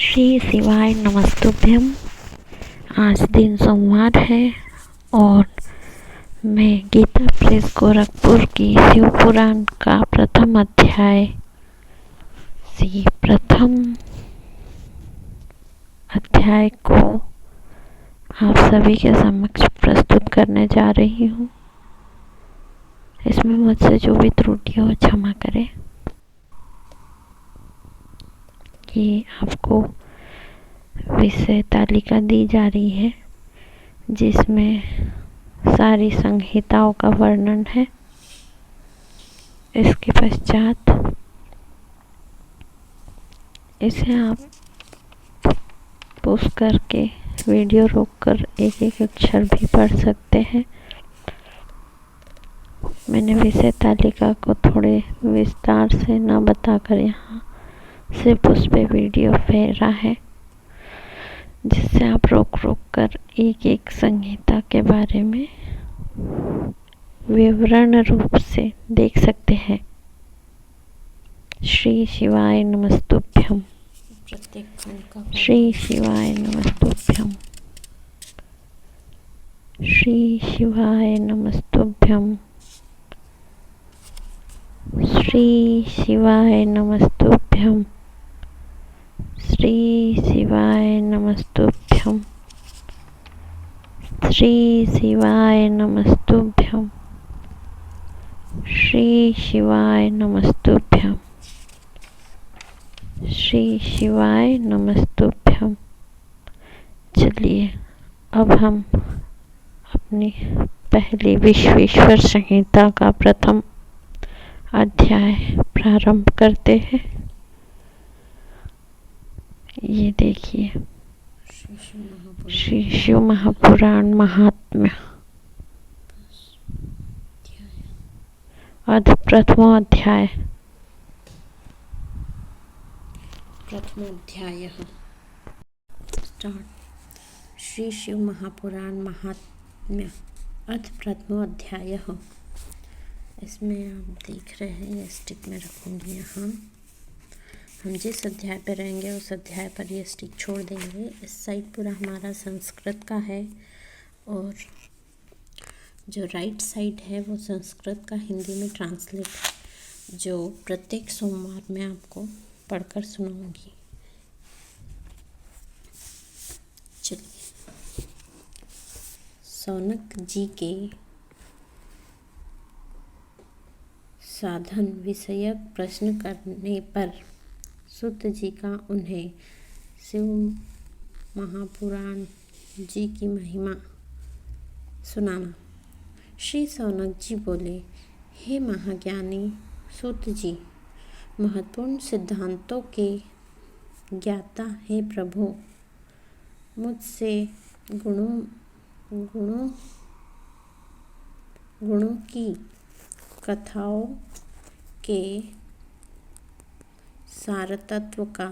श्री शिवाय नमस्तुभ्यम। आज दिन सोमवार है और मैं गीता प्रेस गोरखपुर की शिव पुराण का प्रथम अध्याय से प्रथम अध्याय को आप सभी के समक्ष प्रस्तुत करने जा रही हूँ। इसमें मुझसे जो भी त्रुटि हो क्षमा करें। ये आपको विषय तालिका दी जा रही है जिसमें सारी संहिताओं का वर्णन है। इसके पश्चात इसे आप पॉज करके वीडियो रोककर एक एक अक्षर भी पढ़ सकते हैं। मैंने विषय तालिका को थोड़े विस्तार से न बताकर यहाँ सिर्फ उस पे वीडियो फेरा है जिससे आप रोक कर एक एक संहिता के बारे में विवरण रूप से देख सकते हैं। श्री शिवाय नमस्तुभ्यम। श्री शिवाय नमस्तुभ्यम। श्री शिवाय नमस्तुभ्यम। श्री शिवाय नमस्तुभ्यम। श्री शिवाय नमस्तुभ्यम। श्री शिवाय नमस्तुभ्यम। श्री शिवाय नमस्तुभ्यम। श्री शिवाय नमस्तुभ्यम। चलिए अब हम अपनी पहली विश्वेश्वर संहिता का प्रथम अध्याय प्रारंभ करते हैं। ये देखिए, श्री शिव महापुराण महात्म्य प्रथमो अध्याय। श्री शिव महापुराण महात्म्य अथ प्रथमो अध्याय। इसमें आप देख रहे हैं, ये स्टिक में रखूँगी यहाँ। हम जिस अध्याय पर रहेंगे उस अध्याय पर ये स्टिक छोड़ देंगे। इस साइड पूरा हमारा संस्कृत का है और जो राइट साइड है वो संस्कृत का हिंदी में ट्रांसलेट है, जो प्रत्येक सोमवार मैं आपको पढ़कर सुनाऊंगी। चलिए, सौनक जी के साधन विषयक प्रश्न करने पर सूत जी का उन्हें शिव महापुराण जी की महिमा सुनाना। श्री सौनक जी बोले, हे महाज्ञानी सूत जी, महत्वपूर्ण सिद्धांतों के ज्ञाता हे प्रभु, मुझसे गुणों की कथाओं के सारतत्व का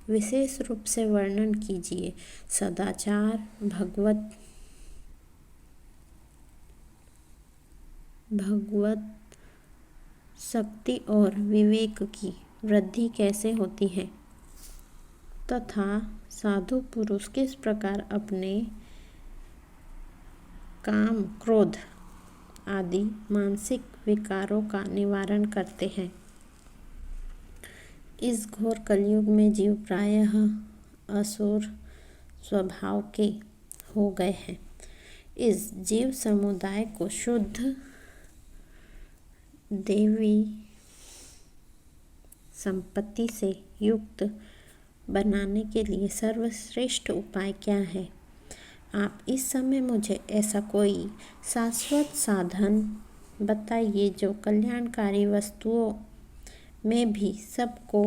विशेष रूप से वर्णन कीजिए। सदाचार, भगवत शक्ति और विवेक की वृद्धि कैसे होती है तथा साधु पुरुष किस प्रकार अपने काम, क्रोध आदि मानसिक विकारों का निवारण करते हैं। इस घोर कलयुग में जीव प्रायः असुर स्वभाव के हो गए हैं। इस जीव समुदाय को शुद्ध देवी संपत्ति से युक्त बनाने के लिए सर्वश्रेष्ठ उपाय क्या है? आप इस समय मुझे ऐसा कोई शाश्वत साधन बताइए जो कल्याणकारी वस्तुओं में भी सबको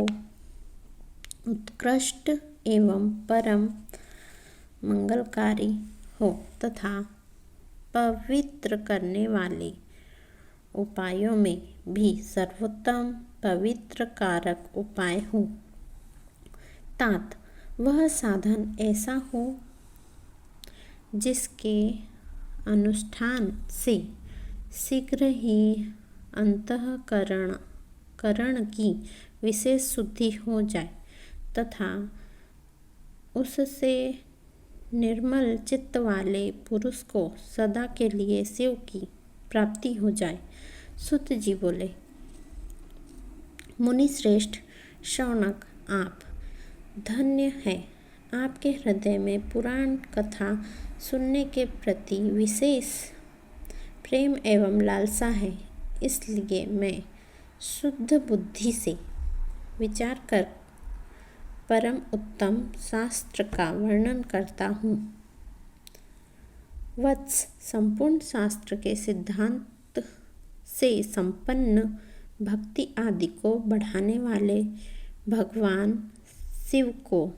उत्कृष्ट एवं परम मंगलकारी हो तथा पवित्र करने वाले उपायों में भी सर्वोत्तम पवित्र कारक उपाय हो। तात वह साधन ऐसा हो जिसके अनुष्ठान से शीघ्र ही अंतःकरण की विशेष शुद्धि हो जाए तथा उससे निर्मल चित्त वाले पुरुष को सदा के लिए शिव की प्राप्ति हो जाए। सूत जी बोले, मुनि श्रेष्ठ शौनक, आप धन्य है। आपके हृदय में पुराण कथा सुनने के प्रति विशेष प्रेम एवं लालसा है। इसलिए मैं शुद्ध बुद्धि से विचार कर परम उत्तम शास्त्र का वर्णन करता हूँ। वत्स, संपूर्ण शास्त्र के सिद्धांत से संपन्न भक्ति आदि को बढ़ाने वाले भगवान शिव को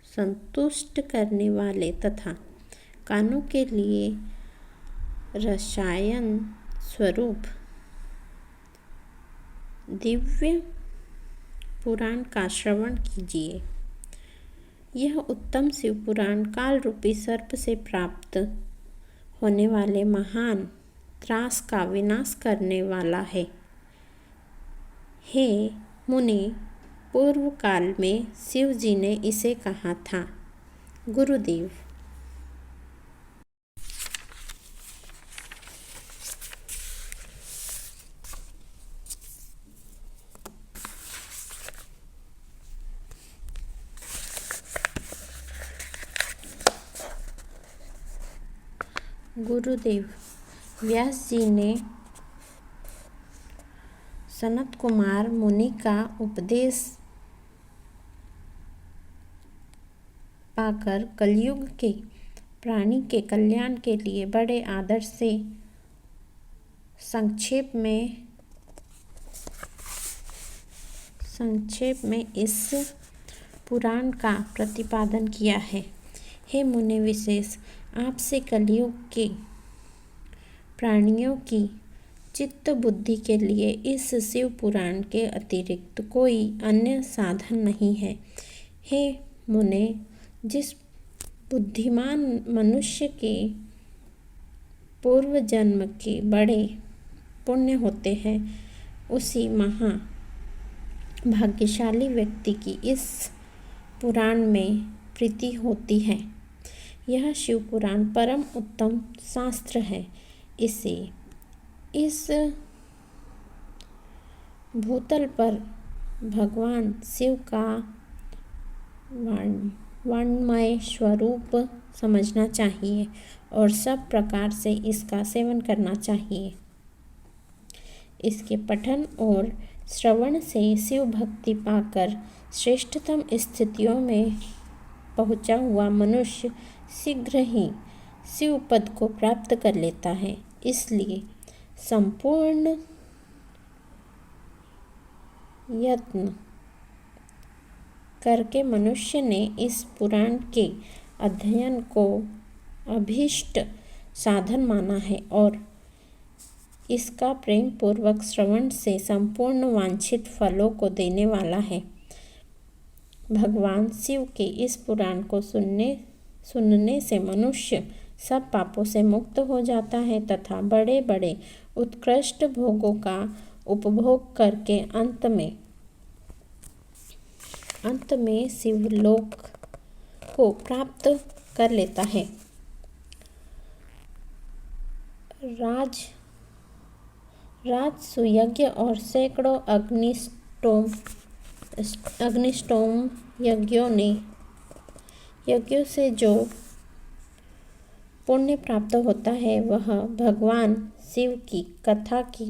संतुष्ट करने वाले तथा कानों के लिए रसायन स्वरूप दिव्य पुराण का श्रवण कीजिए। यह उत्तम शिव पुराण काल रूपी सर्प से प्राप्त होने वाले महान त्रास का विनाश करने वाला है। हे मुनि, पूर्व काल में शिव जी ने इसे कहा था। गुरुदेव। गुरुदेव व्यास जी ने सनत कुमार मुनि का उपदेश पाकर कलयुग के प्राणी के कल्याण के लिए बड़े आदर से संक्षेप में इस पुराण का प्रतिपादन किया है। हे मुनि विशेष, आपसे कलयुग के प्राणियों की चित्त बुद्धि के लिए इस शिव पुराण के अतिरिक्त कोई अन्य साधन नहीं है। हे मुने, जिस बुद्धिमान मनुष्य के पूर्व जन्म के बड़े पुण्य होते हैं, उसी महा भाग्यशाली व्यक्ति की इस पुराण में प्रीति होती है। यह शिव पुराण परम उत्तम शास्त्र है। इसे इस भूतल पर भगवान शिव का वर्णमय स्वरूप समझना चाहिए और सब प्रकार से इसका सेवन करना चाहिए। इसके पठन और श्रवण से शिव भक्ति पाकर श्रेष्ठतम स्थितियों में पहुँचा हुआ मनुष्य शीघ्र ही शिव पद को प्राप्त कर लेता है। इसलिए संपूर्ण यत्न करके मनुष्य ने इस पुराण के अध्ययन को अभीष्ट साधन माना है और इसका प्रेम पूर्वक श्रवण से संपूर्ण वांछित फलों को देने वाला है। भगवान शिव के इस पुराण को सुनने से मनुष्य सब पापों से मुक्त हो जाता है तथा बड़े बड़े उत्कृष्ट भोगों का उपभोग करके अंत में शिवलोक को प्राप्त कर लेता है। राजसूय और सैकड़ों अग्निष्टोम यज्ञों से जो पुण्य प्राप्त होता है वह भगवान शिव की कथा की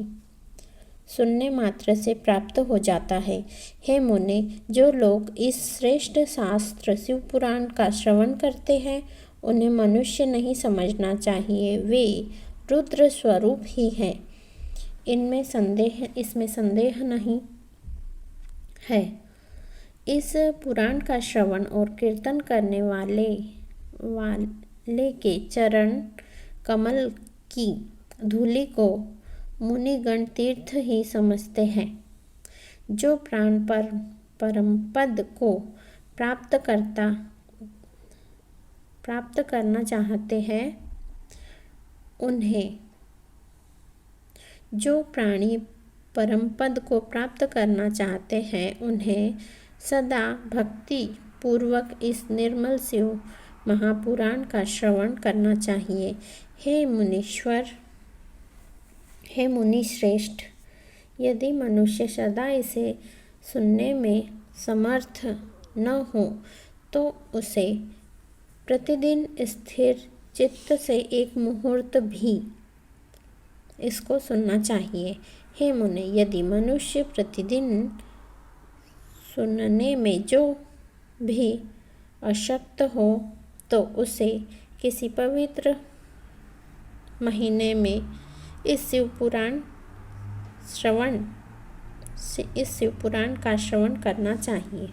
सुनने मात्र से प्राप्त हो जाता है। हे मुने, जो लोग इस श्रेष्ठ शास्त्र शिव पुराण का श्रवण करते हैं उन्हें मनुष्य नहीं समझना चाहिए, वे रुद्र स्वरूप ही हैं। इसमें संदेह नहीं है। इस पुराण का श्रवण और कीर्तन करने वाले के चरण कमल की धूलि को मुनिगण तीर्थ ही समझते हैं। जो प्राण पर परम पद को प्राप्त करना चाहते हैं उन्हें सदा भक्ति पूर्वक इस निर्मल शिव महापुराण का श्रवण करना चाहिए। हे मुनि श्रेष्ठ, यदि मनुष्य सदा इसे सुनने में समर्थ न हो तो उसे प्रतिदिन स्थिर चित्त से एक मुहूर्त भी इसको सुनना चाहिए। हे मुने, यदि मनुष्य प्रतिदिन सुनने में जो भी अशक्त हो तो उसे किसी पवित्र महीने में इस शिव पुराण का श्रवण करना चाहिए।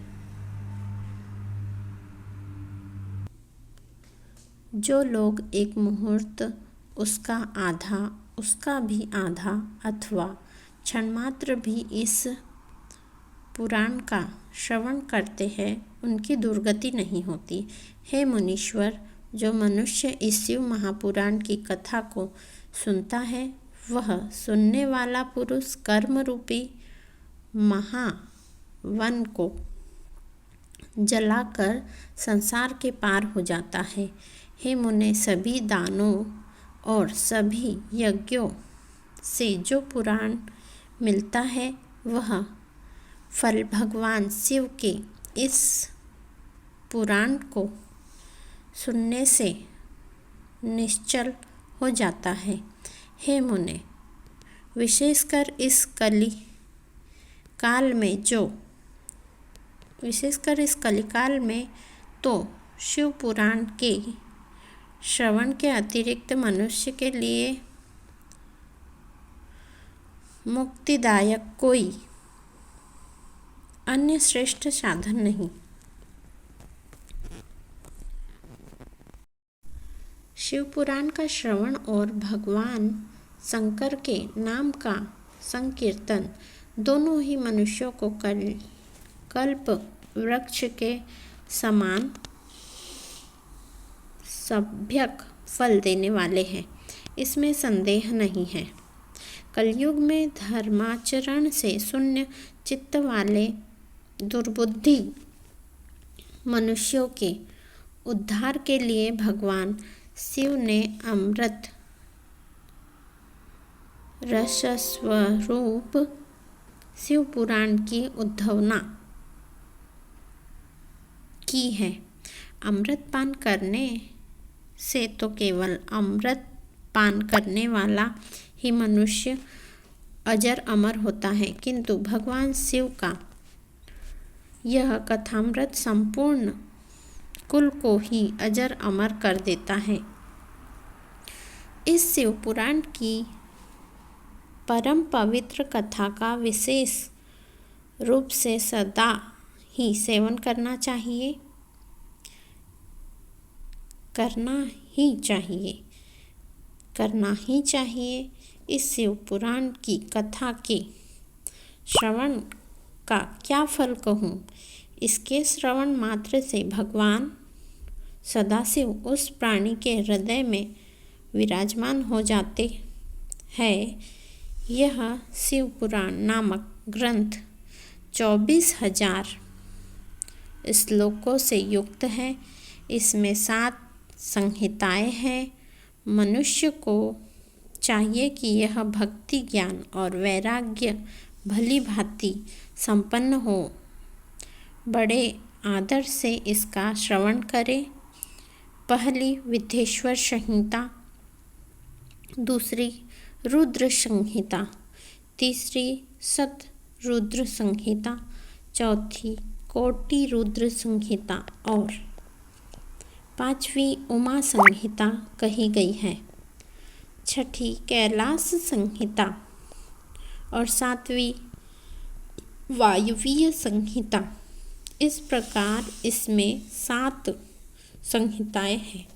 जो लोग एक मुहूर्त, उसका भी आधा अथवा क्षण मात्र भी इस पुराण का श्रवण करते हैं, उनकी दुर्गति नहीं होती। हे मुनीश्वर, जो मनुष्य इस शिव महापुराण की कथा को सुनता है, वह सुनने वाला पुरुष कर्म रूपी महावन को जलाकर संसार के पार हो जाता है। हे मुने, सभी दानों और सभी यज्ञों से जो पुराण मिलता है, वह फल भगवान शिव के इस पुराण को सुनने से निश्चल हो जाता है। हे मुने, विशेषकर इस कलिकाल में तो शिव पुराण के श्रवण के अतिरिक्त मनुष्य के लिए मुक्तिदायक कोई अन्य श्रेष्ठ साधन नहीं। शिव पुराण का श्रवण और भगवान शंकर के नाम का संकीर्तन दोनों ही मनुष्यों को कल्प वृक्ष के समान सभ्यक फल देने वाले हैं, इसमें संदेह नहीं है। कलयुग में धर्माचरण से शून्य चित्त वाले दुर्बुद्धि मनुष्यों के उद्धार के लिए भगवान शिव ने अमृत रसस्वरूप शिव पुराण की उद्भावना की है। अमृत पान करने से तो केवल अमृत पान करने वाला ही मनुष्य अजर अमर होता है, किंतु भगवान शिव का यह कथामृत संपूर्ण कुल को ही अजर अमर कर देता है। इस शिव पुराण की परम पवित्र कथा का विशेष रूप से सदा ही सेवन करना ही चाहिए। इस शिव पुराण की कथा के श्रवण का क्या फल कहूँ। इसके श्रवण मात्र से भगवान सदाशिव उस प्राणी के हृदय में विराजमान हो जाते हैं। यह शिव पुराण नामक ग्रंथ 24,000 श्लोकों से युक्त है। इसमें 7 संहिताएं हैं। मनुष्य को चाहिए कि यह भक्ति, ज्ञान और वैराग्य भली भांति संपन्न हो, बड़े आदर से इसका श्रवण करे। पहली विद्येश्वर संहिता, दूसरी रुद्र संहिता, तीसरी शतरुद्र संहिता, चौथी कोटि रुद्र संहिता और 5वीं उमा संहिता कही गई है। छठी कैलाश संहिता और 7वीं वायवीय संहिता। इस प्रकार इसमें 7 संहिताएं हैं।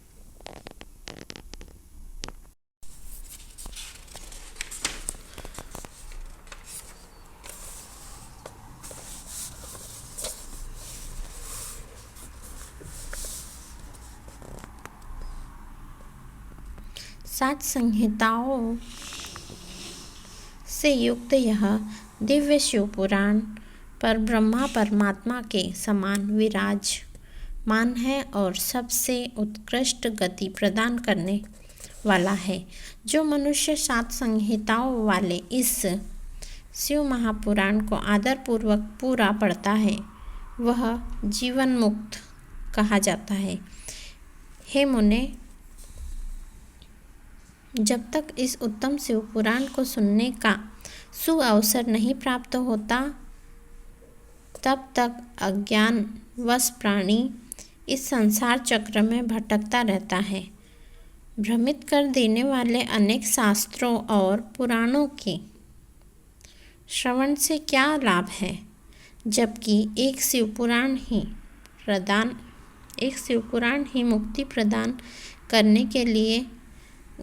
सात संहिताओं से युक्त यह दिव्य शिव पुराण पर ब्रह्मा परमात्मा के समान मान है और सबसे उत्कृष्ट गति प्रदान करने वाला है। जो मनुष्य 7 संहिताओं वाले इस शिव महापुराण को आदरपूर्वक पूरा पढ़ता है वह जीवन मुक्त कहा जाता है। हे मुने, जब तक इस उत्तम शिव पुराण को सुनने का सुअवसर नहीं प्राप्त होता तब तक अज्ञानवश प्राणी इस संसार चक्र में भटकता रहता है। भ्रमित कर देने वाले अनेक शास्त्रों और पुराणों के श्रवण से क्या लाभ है, जबकि एक शिव पुराण ही मुक्ति प्रदान करने के लिए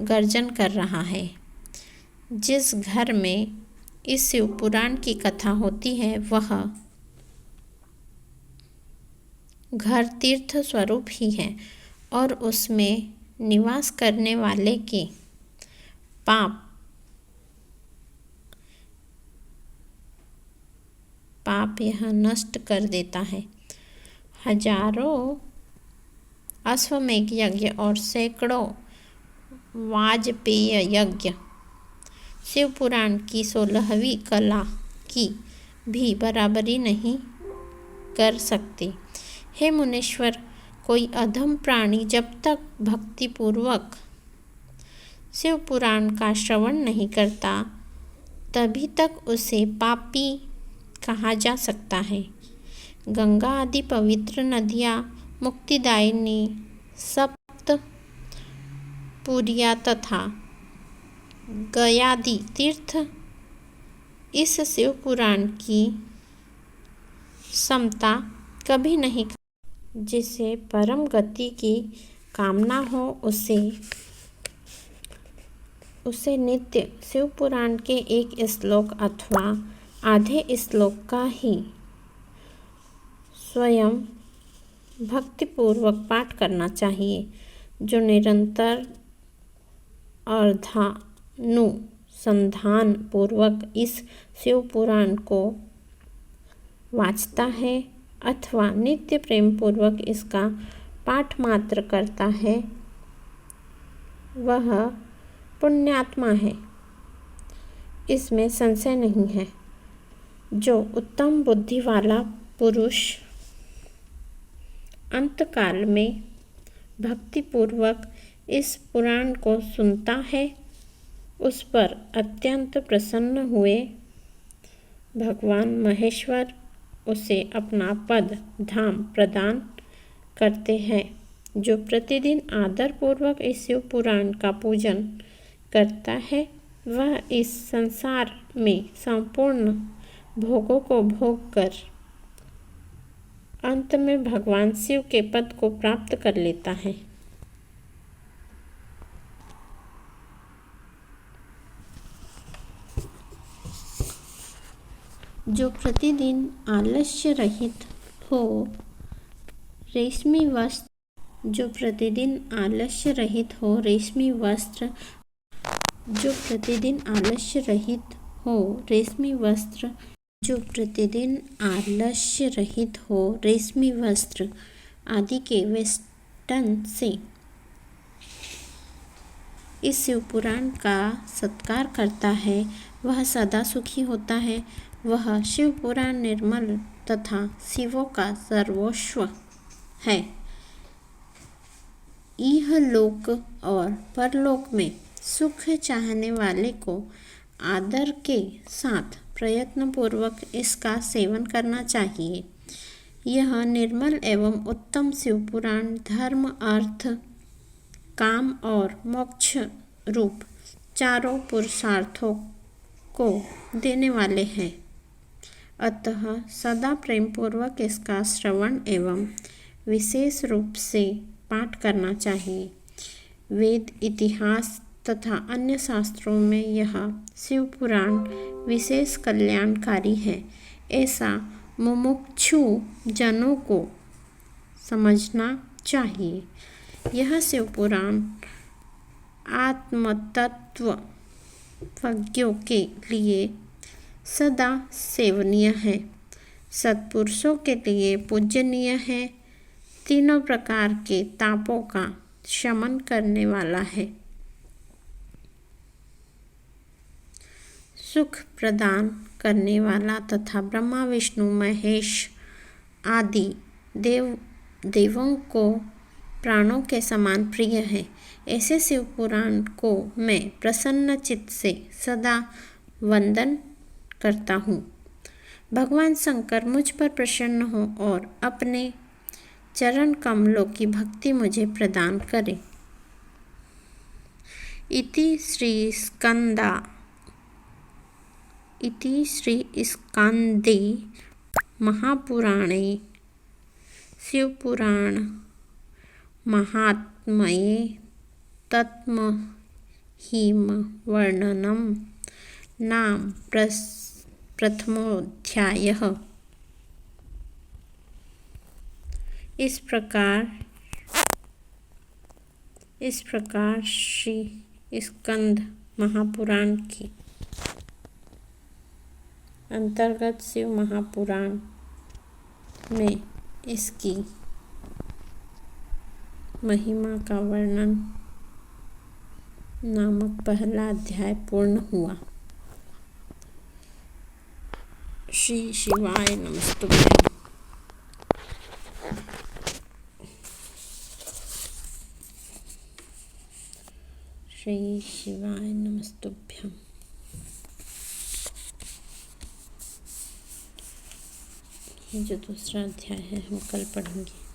गर्जन कर रहा है। जिस घर में इस शिव पुराण की कथा होती है वह घर तीर्थ स्वरूप ही है और उसमें निवास करने वाले के पाप यह नष्ट कर देता है। हजारों अश्वमेध यज्ञ और सैकड़ों वाजपेय यज्ञ शिव पुराण की 16वीं कला की भी बराबरी नहीं कर सकते। हे मुनीश्वर, कोई अधम प्राणी जब तक भक्तिपूर्वक शिव पुराण का श्रवण नहीं करता तभी तक उसे पापी कहा जा सकता है। गंगा आदि पवित्र नदियाँ, मुक्तिदायिनी सप्त पुरिया तथा गयादि तीर्थ इस शिव पुराण की समता कभी नहीं। जिसे परम गति की कामना हो उसे नित्य शिव पुराण के एक श्लोक अथवा आधे श्लोक का ही स्वयं भक्तिपूर्वक पाठ करना चाहिए। जो निरंतर अर्धानुसंधान पूर्वक इस शिव पुराण को वाचता है अथवा नित्य प्रेम पूर्वक इसका पाठ मात्र करता है वह पुण्यात्मा है, इसमें संशय नहीं है। जो उत्तम बुद्धि वाला पुरुष अंतकाल में भक्तिपूर्वक इस पुराण को सुनता है उस पर अत्यंत प्रसन्न हुए भगवान महेश्वर उसे अपना पद धाम प्रदान करते हैं। जो प्रतिदिन आदरपूर्वक इस शिव पुराण का पूजन करता है वह इस संसार में संपूर्ण भोगों को भोग कर अंत में भगवान शिव के पद को प्राप्त कर लेता है। जो प्रतिदिन आलस्य रहित हो रेशमी वस्त्र जो प्रतिदिन आलस्य रहित हो रेशमी वस्त्र जो प्रतिदिन आलस्य रहित हो रेशमी वस्त्र जो प्रतिदिन आलस्य रहित हो रेशमी वस्त्र आदि के वेष्टन से इस शिव पुराण का सत्कार करता है वह सदा सुखी होता है। वह शिव पुराण निर्मल तथा शिवों का सर्वस्व है। इह लोक और परलोक में सुख चाहने वाले को आदर के साथ प्रयत्न पूर्वक इसका सेवन करना चाहिए। यह निर्मल एवं उत्तम शिव पुराण धर्म, अर्थ, काम और मोक्ष रूप चारों पुरुषार्थों को देने वाले हैं। अतः सदा प्रेम पूर्वक इसका श्रवण एवं विशेष रूप से पाठ करना चाहिए। वेद, इतिहास तथा अन्य शास्त्रों में यह शिव पुराण विशेष कल्याणकारी है, ऐसा मुमुक्षु जनों को समझना चाहिए। यह शिव पुराण आत्मतत्वज्ञों के लिए सदा सेवनीय है, सत्पुरुषों के लिए पूजनीय है तीनों प्रकार के तापों का शमन करने वाला है। सुख प्रदान करने वाला तथा ब्रह्मा विष्णु महेश आदि देवों को प्राणों के समान प्रिय है। ऐसे शिव पुराण को मैं प्रसन्न चित्त से सदा वंदन करता हूँ। भगवान शंकर मुझ पर प्रसन्न हो और अपने चरण कमलों की भक्ति मुझे प्रदान करे। इति श्री स्कंदे महापुराणे शिवपुराण महात्म्ये तत्महिमवर्णनं नाम प्रथमोऽध्यायः। इस प्रकार श्री स्कंद महापुराण के अंतर्गत शिव महापुराण में इसकी महिमा का वर्णन नामक पहला अध्याय पूर्ण हुआ। श्री शिवाय नमस्तुभ्यं। श्री शिवाय नमस्तुभ्यं। ये जो दूसरा अध्याय है हम कल पढ़ेंगे।